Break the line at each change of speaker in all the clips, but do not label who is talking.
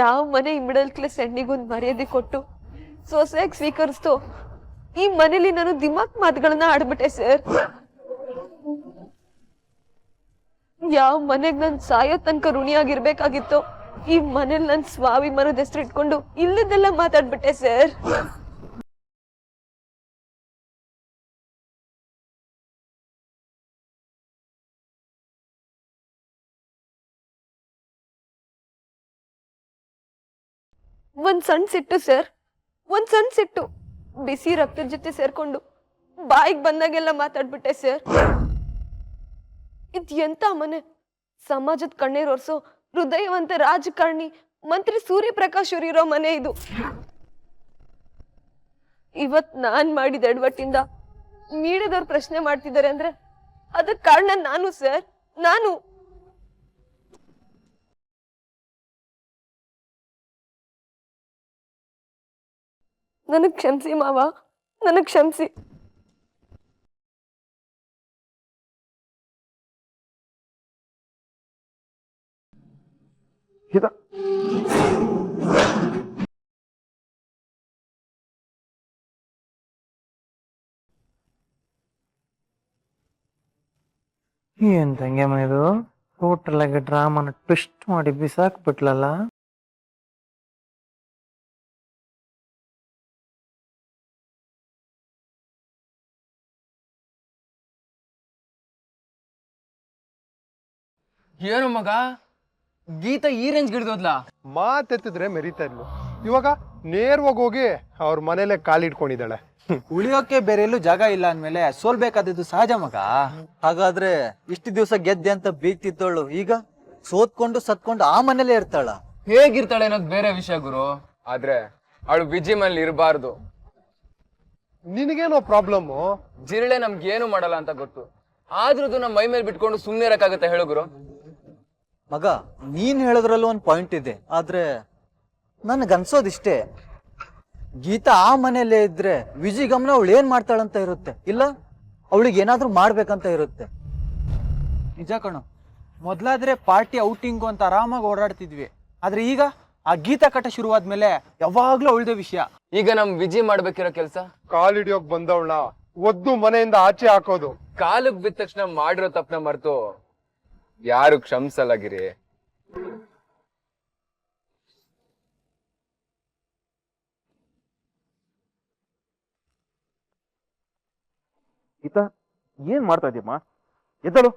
ಯಾವ ಮನೆ ಈ ಮಿಡಲ್ ಕ್ಲಾಸ್ ಹೆಣ್ಣಿಗೊಂದು ಮರ್ಯಾದೆ ಕೊಟ್ಟು ಸೊಸೆಯಾಗಿ ಸ್ವೀಕರಿಸ್ತೋ ಈ ಮನೇಲಿ ನಾನು ದಿಮಾಕ್ ಮಾತುಗಳನ್ನ ಆಡ್ಬಿಟ್ಟೆ ಸರ್. ಯಾವ ಮನೆಗ್ ನನ್ ಸಾಯೋ ತನಕ ಋಣಿಯಾಗಿರ್ಬೇಕಾಗಿತ್ತೋ ಈ ಮನೇಲಿ ನನ್ ಸ್ವಾಭಿಮಾನದ ಹೆಸರು ಇಟ್ಕೊಂಡು ಇಲ್ಲದೆಲ್ಲ ಮಾತಾಡ್ಬಿಟ್ಟೆ ಸರ್. ಒಂದ್ ಸಣ್ಣ ಸಿಟ್ಟು ಸರ್, ಒಂದ್ ಸಣ್ಣ ಸಿಟ್ಟು ಬಿಸಿ ರಕ್ತದ ಜೊತೆ ಸೇರ್ಕೊಂಡು ಬಾಯಿಗೆ ಬಂದಾಗೆಲ್ಲ ಮಾತಾಡ್ಬಿಟ್ಟೆ ಸರ್. ಇದ್ ಎಂತ ಮನೆ? ಸಮಾಜದ ಕಣ್ಣೀರ್ ಒರ್ಸೋ ಹೃದಯವಂತ ರಾಜಕಾರಣಿ ಮಂತ್ರಿ ಸೂರ್ಯಪ್ರಕಾಶ್ ಅವ್ರು ಇರೋ ಮನೆ ಇದು. ಇವತ್ ನಾನ್ ಮಾಡಿದ ಎಡವಟ್ಟಿಂದ ಮೀಡಿಯಾದವ್ರು ಪ್ರಶ್ನೆ ಮಾಡ್ತಿದ್ದಾರೆ ಅಂದ್ರೆ ಅದಕ್ ಕಾರಣ ನಾನು ಸರ್, ನಾನು. ನನಗ್ ಕ್ಷಮಿಸಿ ಮಾವ, ನನಗ್ ಕ್ಷಮಿಸಿ.
ಏನ್ ತಂಗೆ ಮನೆದು ಟೋಟಲ್ ಆಗಿ ಡ್ರಾಮಾನ ಟ್ವಿಸ್ಟ್ ಮಾಡಿ ಬಿಸಾಕ್ಬಿಟ್ಲಲ್ಲ.
ಏನು ಮಗ, ಗೀತಾ ಈ ರೇಂಜ್ ಗಿಡ್ದೋದ್ಲಾ?
ಮಾತೆತ್ತಿದ್ರೆ ಮೆರಿತಾ ಇದ್ಲು, ಇವಾಗ ನೇರವಾಗಿ ಹೋಗಿ ಅವ್ರ ಮನೇಲೆ ಕಾಲಿಟ್ಕೊಂಡಿದ್ದಾಳೆ.
ಉಳಿಯೋಕೆ ಬೇರೆ ಎಲ್ಲೂ ಜಾಗ ಇಲ್ಲ ಅಂದ್ಮೇಲೆ ಸೋಲ್ಬೇಕಾದದ್ದು ಸಹಜ ಮಗ. ಹಾಗಾದ್ರೆ ಇಷ್ಟು ದಿವಸ ಗೆದ್ದೆ ಅಂತ ಬೀಗ್ತಿದ್ದವಳು ಈಗ ಸೋತ್ಕೊಂಡು ಸತ್ಕೊಂಡು ಆ ಮನೇಲೆ ಇರ್ತಾಳ.
ಹೇಗಿರ್ತಾಳೆ ಅನ್ನೋದು ಬೇರೆ ವಿಷಯ ಗುರು, ಆದ್ರೆ ಅವಳು ವಿಜಿ ಮನೇಲಿ ಇರಬಾರ್ದು.
ನಿನಗೇನೋ ಪ್ರಾಬ್ಲಮ್ಮು?
ಜಿರಳೆ ನಮ್ಗೇನು ಮಾಡಲ್ಲ ಅಂತ ಗೊತ್ತು, ಆದ್ರೂ ನಮ್ಮ ಮೈ ಮೇಲೆ ಬಿಟ್ಕೊಂಡು ಸುಮ್ಮನೆ ಇರಕ್ಕಾಗತ್ತೆ ಹೇಳು ಗುರು?
ಮಗ ನೀನ್ ಹೇಳೋದ್ರಲ್ಲೂ ಒಂದ್ ಪಾಯಿಂಟ್ ಇದೆ, ಆದ್ರೆ ನನ್ಗನ್ಸೋದಿಷ್ಟೇ, ಗೀತಾ ಆ ಮನೆಯಲ್ಲೇ ಇದ್ರೆ ವಿಜಿ ಗಮನ ಅವಳು ಏನ್ ಮಾಡ್ತಾಳಂತ ಇರುತ್ತೆ, ಇಲ್ಲ ಅವಳಿಗೆ ಏನಾದ್ರೂ ಮಾಡ್ಬೇಕಂತ ಇರುತ್ತೆ. ನಿಜ ಕಣು, ಮೊದ್ಲಾದ್ರೆ ಪಾರ್ಟಿ ಔಟಿಂಗು ಅಂತ ಆರಾಮಾಗಿ ಓಡಾಡ್ತಿದ್ವಿ, ಆದ್ರೆ ಈಗ ಆ ಗೀತಾ ಕಟ್ಟ ಶುರುವಾದ್ಮೇಲೆ ಯಾವಾಗ್ಲೂ ಅವಳದೇ ವಿಷಯ.
ಈಗ ನಮ್ ವಿಜಿ ಮಾಡ್ಬೇಕಿರೋ ಕೆಲ್ಸ
ಕಾಲಿಡಿಯೋಕ್ ಬಂದವಳನ್ನ ಒದ್ದು ಮನೆಯಿಂದ ಆಚೆ ಹಾಕೋದು.
ಕಾಲಕ್ ಬಿದ್ದ ತಕ್ಷಣ ಮಾಡಿರೋ ತಪ್ಪನ ಮರ್ತು ಯಾರು ಕ್ಷಮಿಸಲ್ಲಾಗಿರಿ.
ಗೀತಾ, ಏನ್ ಮಾಡ್ತಾ ಇದೀಯಮ್ಮ? ಎದ್ದಳು.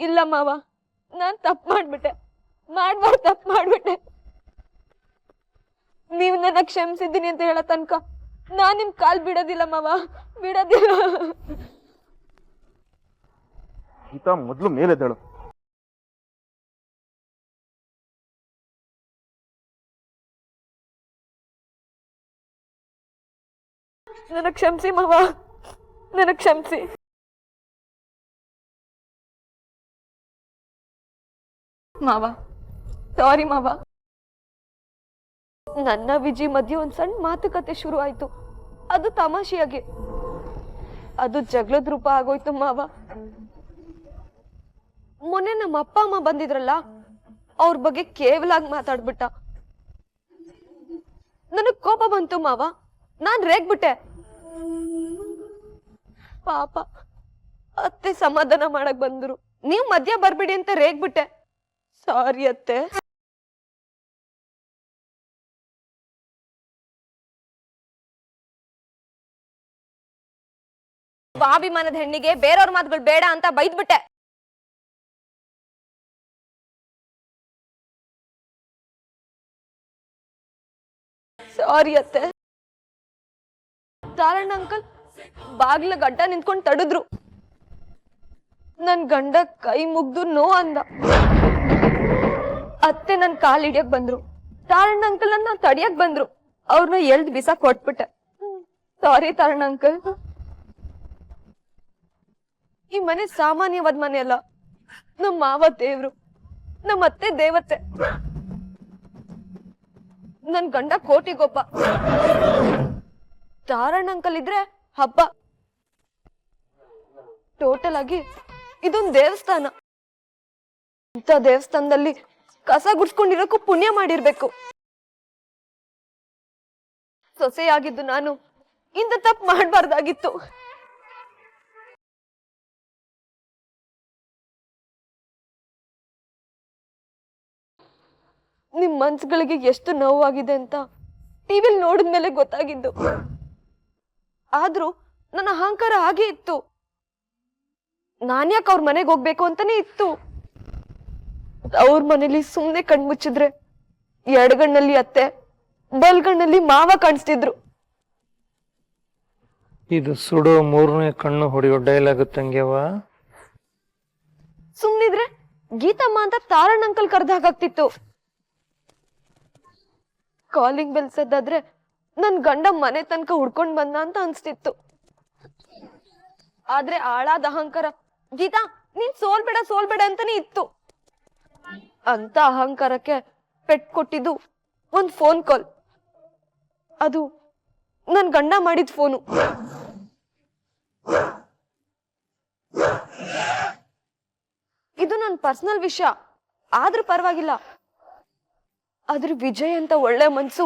ಇಲ್ಲ ಮಾವ, ನಾನ್ ತಪ್ಪು ಮಾಡ್ಬಿಟ್ಟೆ, ಮಾಡ್ಬಾರ್ದು ತಪ್ಪು ಮಾಡ್ಬಿಟ್ಟೆ. ನೀವ್ ನನ್ನ ಕ್ಷಮಿಸಿದ್ದೀನಿ ಅಂತ ಹೇಳೋ ತನಕ ನಾನ್ ನಿಮ್ ಕಾಲ್ ಬಿಡೋದಿಲ್ಲ ಮಾವ, ಬಿಡೋದಿಲ್ಲ.
ಗೀತಾ, ಮೊದ್ಲು ಮೇಲೆದ್ದಳು.
ನನಗ್ ಕ್ಷಮಿಸಿ ಮಾವ, ನನಗ್ ಕ್ಷಮಿಸಿ. ಮಾವ ಸಾರಿ ಮಾವ. ನನ್ನ ವಿಜಿ ಮಧ್ಯೆ ಒಂದ್ ಸಣ್ಣ ಮಾತುಕತೆ ಶುರು ಆಯ್ತು, ಅದು ತಮಾಷೆಯಾಗಿ, ಅದು ಜಗಳದ ರೂಪ ಆಗೋಯ್ತು ಮಾವ. ಮೊನ್ನೆ ನಮ್ಮ ಅಪ್ಪ ಅಮ್ಮ ಬಂದಿದ್ರಲ್ಲ, ಅವ್ರ ಬಗ್ಗೆ ಕೇವಲ ಮಾತಾಡ್ಬಿಟ್ಟ. ನನಗ್ ಕೋಪ ಬಂತು ಮಾವ, ನಾನ್ ರೇಗ್ಬಿಟ್ಟೆ. ಪಾಪ ಅತ್ತೆ ಸಮಾಧಾನ ಮಾಡಕ್ ಬಂದ್ರು, ನೀವ್ ಮಧ್ಯ ಬರ್ಬಿಡಿ ಅಂತ ರೇಗ್ಬಿಟ್ಟೆ. ಸಾರಿ ಅತ್ತೆ. ಸ್ವಾಭಿಮಾನದ ಹೆಣ್ಣಿಗೆ ಬೇರೆಯವ್ರ ಮಾತುಗಳು ಬೇಡ ಅಂತ ಬೈದ್ಬಿಟ್ಟೆ. ಸಾರಿ ಅತ್ತೆ. ತಾರಣ್ಣ ಅಂಕಲ್ ಬಾಗ್ಲ ಗಡ್ಡ ನಿಂತ್ಕೊಂಡು ತಡಿದ್ರು. ನನ್ ಗಂಡ ಕೈ ಮುಗ್ದು ನೋ ಅಂದ. ಅತ್ತೆ ನನ್ ಕಾಲ್ ಹಿಡಿಯಕ್ ಬಂದ್ರು, ತಾರಣ್ಣ ಅಂಕಲ್ ನನ್ನ ತಡಿಯಕ್ ಬಂದ್ರು, ಅವ್ರನ್ನ ಎಳ್ದ್ ಬಿಸಾಕ್ ಕೊಟ್ಬಿಟ್ಟೆ. ಸಾರಿ ತಾರಣ್ಣ ಅಂಕಲ್. ಈ ಮನೆ ಸಾಮಾನ್ಯವಾದ ಮನೆ ಅಲ್ಲ, ನಮ್ ಮಾವ ದೇವ್ರು, ನಮ್ಮ ಅತ್ತೆ ದೇವತೆ, ನನ್ ಗಂಡ ಕೋಟಿಗೊಬ್ಬ. ತಾರಣ್ಣ ಅಂಕಲ್ ಇದ್ರೆ ಹಬ್ಬ. ಟೋಟಲ್ ಆಗಿ ಇದೊಂದು ದೇವಸ್ಥಾನ. ಇಂಥ ದೇವಸ್ಥಾನದಲ್ಲಿ ಕಸ ಗುಡ್ಸ್ಕೊಂಡಿರೋಕ್ಕೂ ಪುಣ್ಯ ಮಾಡಿರ್ಬೇಕು. ಸೊಸೆಯಾಗಿದ್ದು ನಾನು ಇಂಥ ತಪ್ಪು ಮಾಡಬಾರ್ದಾಗಿತ್ತು. ನಿಮ್ ಮನ್ಸುಗಳಿಗೆ ಎಷ್ಟು ನೋವಾಗಿದೆ ಅಂತ ಟಿವಿಲ್ ನೋಡಿದ್ಮೇಲೆ ಗೊತ್ತಾಗಿದ್ದು. ಆದ್ರೂ ನನ್ನ ಅಹಂಕಾರ ಹಾಗೆ ಇತ್ತು. ನಾನ್ಯಾಕೆ ಅವ್ರ ಮನೆಗೆ ಹೋಗ್ಬೇಕು ಅಂತಾನೆ ಇತ್ತು. ಅವ್ರ ಮನೇಲಿ ಸುಮ್ನೆ ಕಣ್ಮುಚ್ಚಿದ್ರೆ ಎಡಗಣ್ಣಲ್ಲಿ ಅತ್ತೆ, ಬಲ್ಗಣ್ಣಲ್ಲಿ ಮಾವ ಕಾಣಿಸ್ತಿದ್ರು.
ಇದು ಸುಡೋ 3ನೇ ಕಣ್ಣು ಹೊಡೆಯೋ ಡೈಲಾಗ್ ತಂಗ್ಯವ.
ಸುಮ್ನಿದ್ರೆ ಗೀತಮ್ಮ ಅಂತ ತಾರಣ್ಣ ಅಂಕಲ್ ಕರ್ದ ಹಾಗಾಗ್ತಿತ್ತು. ಕಾಲಿಂಗ್ ಬೆಲ್ ಸದ್ದಾದ್ರೆ ನನ್ ಗಂಡ ಮನೆ ತನಕ ಹುಡ್ಕೊಂಡ್ ಬಂದ ಅಂತ ಅನ್ಸ್ತಿತ್ತು. ಆದ್ರೆ ಆಳಾದ ಅಹಂಕಾರ ಗೀತಾ ನೀನ್ ಸೋಲ್ಬೇಡ ಅಂತಾನೆ ಇತ್ತು. ಅಂತ ಅಹಂಕಾರಕ್ಕೆ ಪೆಟ್ ಕೊಟ್ಟಿದ್ದು ಒಂದ್ ಫೋನ್ ಕಾಲ್. ಅದು ನನ್ ಗಂಡ ಮಾಡಿದ ಫೋನು. ಇದು ನನ್ ಪರ್ಸನಲ್ ವಿಷಯ ಆದ್ರೂ ಪರವಾಗಿಲ್ಲ. ಆದ್ರೆ ವಿಜಯ್ ಅಂತ ಒಳ್ಳೆ ಮನ್ಸು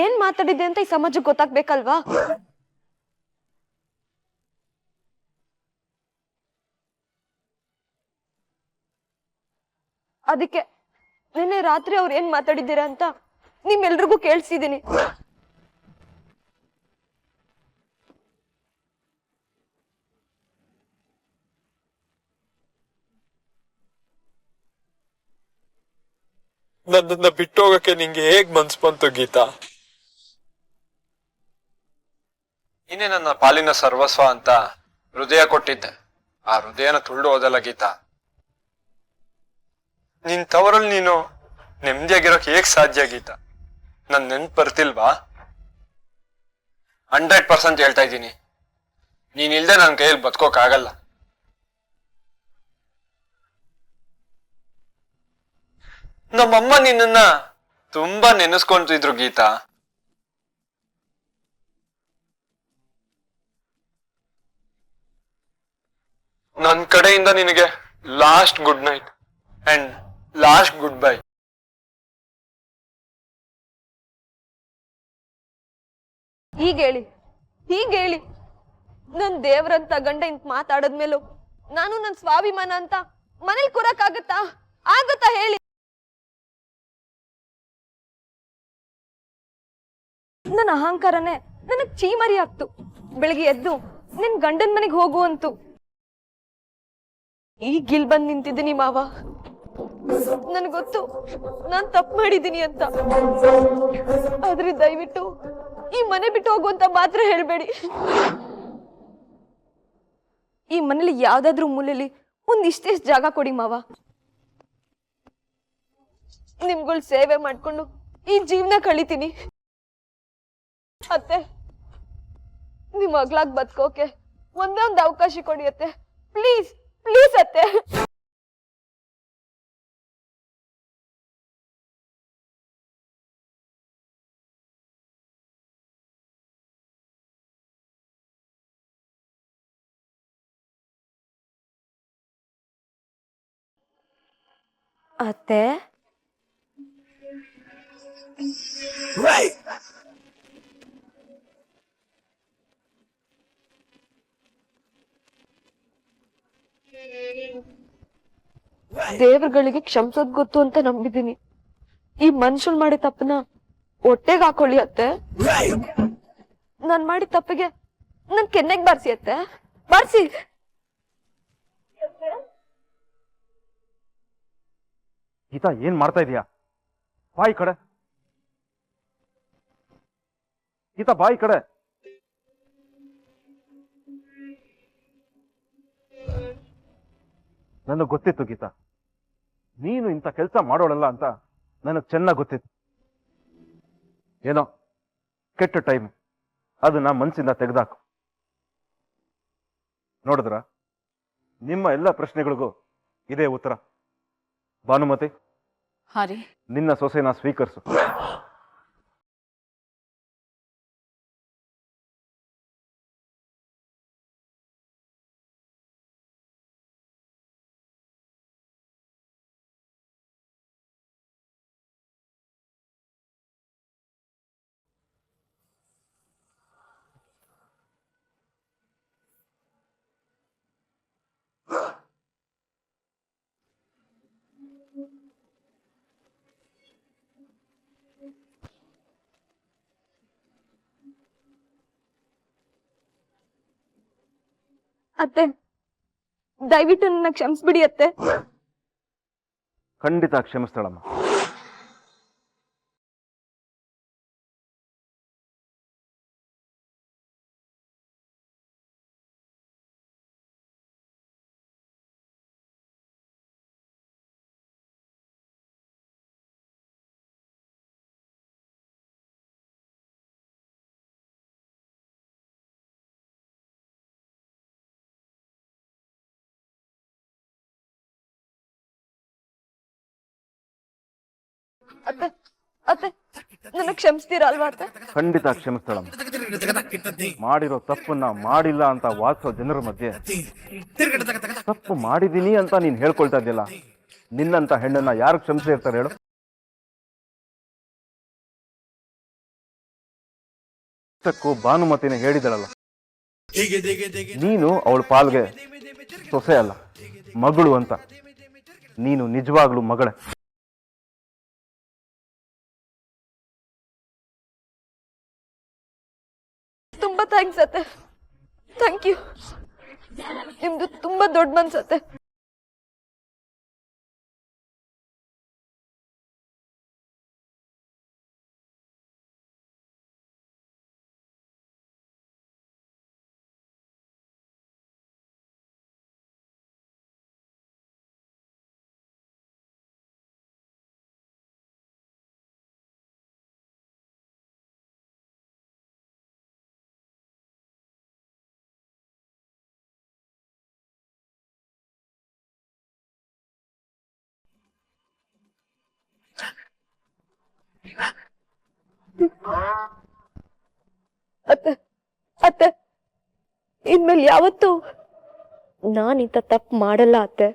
ಏನ್ ಮಾತಾಡಿದೆ ಅಂತ ಈ ಸಮಾಜಕ್ಕೆ ಗೊತ್ತಾಗ್ಬೇಕಲ್ವಾ? ಅದಕ್ಕೆ ನಿನ್ನೆ ರಾತ್ರಿ ಅವ್ರು ಏನ್ ಮಾತಾಡಿದ್ದೀರಾ ಅಂತ ನಿಮ್ಮೆಲ್ರಿಗೂ ಕೇಳಿಸಿದೀನಿ.
ನನ್ನನ್ನ ಬಿಟ್ಟೋಗಕ್ಕೆ ನಿಂಗೆ ಹೇಗ್ ಮನ್ಸ್ ಬಂತು ಗೀತಾ? ನೀನೇ ನನ್ನ ಪಾಲಿನ ಸರ್ವಸ್ವ ಅಂತ ಹೃದಯ ಕೊಟ್ಟಿದ್ದೆ. ಆ ಹೃದಯನ ತುಳ್ಳು ಹೋದಲ್ಲ ಗೀತಾ. ನಿನ್ ತವರಲ್ಲಿ ನೀನು ನೆಮ್ಮದಿಯಾಗಿರೋಕ್ ಹೇಗ್ ಸಾಧ್ಯ ಗೀತಾ? ನನ್ ನೆನ್ಪು ಬರ್ತಿಲ್ವಾ? 100% ಹೇಳ್ತಾ ಇದ್ದೀನಿ, ನೀನಿಲ್ದೆ ನನ್ನ ಕೈಯಲ್ಲಿ ಬದುಕೋಕ್ಕಾಗಲ್ಲ. ನಮ್ಮಮ್ಮ ನಿನ್ನನ್ನ ತುಂಬಾ ನೆನೆಸ್ಕೊಂತಿದ್ರು ಗೀತಾ. ನನ್ ಕಡೆಯಿಂದ ನಿನಗೆ last good night and last good bye.
ಹೀಗೇಳಿ ನನ್ ದೇವ್ರಂತ ಗಂಡ ಇಂತ ಮಾತಾಡದ್ಮೇಲೂ ನಾನು ನನ್ ಸ್ವಾಭಿಮಾನ ಅಂತ ಮನೇಲಿ ಕೂರಕ್ಕಾಗತ್ತಾ? ಹೇಳಿ. ನನ್ನ ಅಹಂಕಾರನೇ ನನಗ್ ಚೀಮರಿ ಆಗ್ತು. ಬೆಳಿಗ್ಗೆ ಎದ್ದು ನಿನ್ ಗಂಡನ್ ಮನೆಗೆ ಹೋಗು ಅಂತು. ಈಗ ಇಲ್ ಬಂದ್ ನಿಂತಿದ್ದೀನಿ ಮಾವ. ನನ್ಗೊತ್ತು ನಾನ್ ತಪ್ಪು ಮಾಡಿದ್ದೀನಿ ಅಂತ. ಆದ್ರೆ ದಯವಿಟ್ಟು ಈ ಮನೆ ಬಿಟ್ಟು ಹೋಗು ಅಂತ ಮಾತ್ರ ಹೇಳ್ಬೇಡಿ. ಈ ಮನೇಲಿ ಯಾವ್ದಾದ್ರು ಮೂಲೆಯಲ್ಲಿ ಒಂದಿಷ್ಟೆಷ್ಟು ಜಾಗ ಕೊಡಿ ಮಾವ. ನಿಮ್ಗಳ್ ಸೇವೆ ಮಾಡ್ಕೊಂಡು ಈ ಜೀವನ ಕಳಿತೀನಿ. ಅತ್ತೆ ನಿಮ್ ಮಗ್ಳಾಗ್ ಬದುಕೋಕೆ ಒಂದೇ ಒಂದು ಅವಕಾಶ ಕೊಡಿ ಅತ್ತೆ, ಪ್ಲೀಸ್ ಪ್ಲೀಸ್ ಅತ್ತೆ. ಅತ್ತೆ ದೇವ್ರಗಳಿಗೆ ಕ್ಷಮಿಸೋದ್ ಗೊತ್ತು ಅಂತ ನಂಬಿದೀನಿ. ಈ ಮನುಷ್ಯನ್ ಮಾಡಿ ತಪ್ಪನ ಹೊಟ್ಟೆಗೆ ಹಾಕೊಳ್ಳಿ ಅತ್ತೆ. ನಾನ್ ಮಾಡಿ ತಪ್ಪಿಗೆ ನನ್ ಕೆನ್ನೆಗ್ ಬಾರ್ಸಿ ಅತ್ತೆ, ಬಾರ್ಸಿ.
ಗೀತಾ ಏನ್ ಮಾಡ್ತಾ ಇದೀಯಾ? ಬಾಯಿ ಕಡೆ ಗೀತಾ, ಬಾಯಿ ಕಡೆ. ನನಗ್ ಗೊತ್ತಿತ್ತು ಗೀತಾ, ನೀನು ಇಂಥ ಕೆಲಸ ಮಾಡೋಳಲ್ಲ ಅಂತ ನನಗ್ ಚೆನ್ನಾಗ್ ಗೊತ್ತಿತ್ತು. ಏನೋ ಕೆಟ್ಟ ಟೈಮ್, ಅದನ್ನ ಮನ್ಸಿಂದ ತೆಗೆದಾಕು. ನೋಡಿದ್ರ, ನಿಮ್ಮ ಎಲ್ಲ ಪ್ರಶ್ನೆಗಳಿಗೂ ಇದೇ ಉತ್ತರ. ಭಾನುಮತಿ, ನಿನ್ನ ಸೊಸೆನ ಸ್ವೀಕರಿಸು.
ಅತ್ತೆ ದಯವಿಟ್ಟು ನನ್ನ ಕ್ಷಮಿಸ್ಬಿಡಿ ಅತ್ತೆ.
ಖಂಡಿತ ಕ್ಷಮಿಸ್ತಾಳಮ್ಮ.
ಅತ್ತೆ ಅತ್ತೆ ನನ್ನ ಕ್ಷಮಿಸ್ತೀರಾ ಅಲ್ವಾ ಅತ್ತೆ?
ಖಂಡಿತ ಕ್ಷಮಿಸ್ತಾಳಮ್ಮ. ಮಾಡಿರೋ ತಪ್ಪನ್ನ ಮಾಡಿಲ್ಲ ಅಂತ ವಾದಿಸೋ ಜನರ ಮಧ್ಯೆ ತಪ್ಪು ಮಾಡಿದೀನಿ ಅಂತ ನೀನ್ ಹೇಳ್ಕೊಳ್ತಾ ಇದ್ದಿಲ್ಲ. ನಿನ್ನಂತ ಹೆಣ್ಣನ್ನ ಯಾರು ಕ್ಷಮಿಸಿ ಇರ್ತಾರೆ ಹೇಳು? ಭಾನುಮತಿನ ಹೇಳಿದಳಲ್ಲ, ನೀನು ಅವಳ ಪಾಲ್ಗೆ ಸೊಸೆ ಅಲ್ಲ ಮಗಳು ಅಂತ. ನೀನು ನಿಜವಾಗ್ಲೂ ಮಗಳೇ.
ತುಂಬಾ ಥ್ಯಾಂಕ್ಸ್ ಅತ್ತೆ. Thank you. ನಿಮ್ದು ತುಂಬಾ ದೊಡ್ಡ ಮನ್ಸತ್ತೆ. ಅತ್ತೆ ಅತ್ತೆ ಇನ್ಮೇಲೆ ಯಾವತ್ತು ನಾನಿಂತ ತಪ್ಪು ಮಾಡಲ್ಲ ಅತ್ತೆ.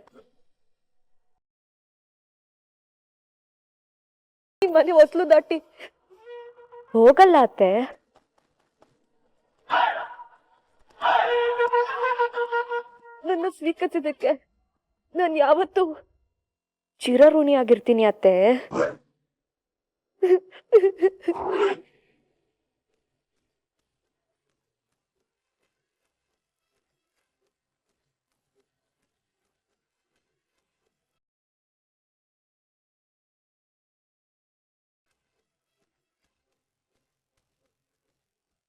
ಈ ಮನೆ ಹೊಸ್ಲು ದಾಟಿ ಹೋಗಲ್ಲ ಅತ್ತೆ. ನನ್ನ ಸ್ವೀಕರಿಸಿದಕ್ಕೆ ನಾನು ಯಾವತ್ತೂ ಚಿರಋಣಿ ಆಗಿರ್ತೀನಿ ಅತ್ತೆ.